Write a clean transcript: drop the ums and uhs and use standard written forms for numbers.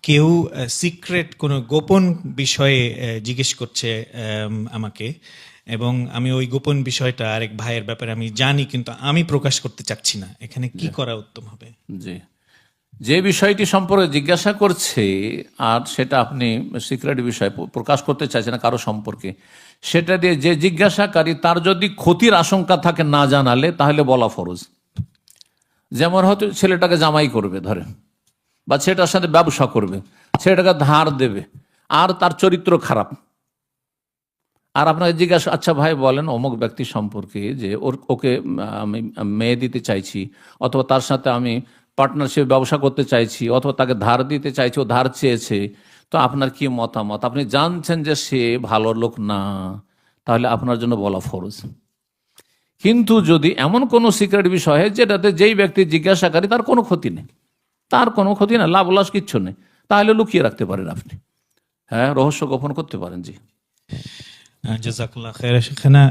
কেউ সিক্রেট কোনো গোপন বিষয়ে জিজ্ঞেস করছে আমাকে, এবং আমি ওই গোপন বিষয়টা আরেক ভাইয়ের ব্যাপারে আমি জানি, কিন্তু আমি প্রকাশ করতে চাচ্ছি না, এখানে কি করা উত্তম হবে? জি, যে বিষয়টি সম্পর্কে জিজ্ঞাসা করছে আর সেটা আপনি সিক্রেট বিষয় প্রকাশ করতে চাইছেন না কারো সম্পর্কে, সেটা দিয়ে যে জিজ্ঞাসাকারী তার যদি ক্ষতির আশঙ্কা থাকে না জানালে, তাহলে বলা ফরজ। যেমন হয়তো ছেলেটাকে জামাই করবে ধরেন, বা ছেলেটার সাথে ব্যবসা করবে, ছেলেটাকে ধার দেবে, আর তার চরিত্র খারাপ, আর আপনাকে জিজ্ঞাসা, আচ্ছা ভাই বলেন অমুক ব্যক্তি সম্পর্কে, যে ওকে আমি মেয়ে দিতে চাইছি, অথবা তার সাথে আমি পার্টনারশিপ ব্যবসা করতে চাইছি, অথবা তাকে ধার দিতে চাইছি, ও ধার চেয়েছে, তো আপনার কি মতামত? আপনি জানছেন যে সে ভালো লোক না, তাহলে আপনার জন্য বলা ফরজ। কিন্তু যদি এমন কোনো সিক্রেট বিষয় হয় যেটাতে যেই ব্যক্তি জিজ্ঞাসাকারী তার কোনো ক্ষতি নেই, তার কোনো ক্ষতি না, লাভ লস কিচ্ছু নেই, তাহলে লুকিয়ে রাখতে পারেন আপনি, হ্যাঁ, রহস্য গোপন করতে পারেন। জি, জাযাকাল্লাহ খাইর শেখনা।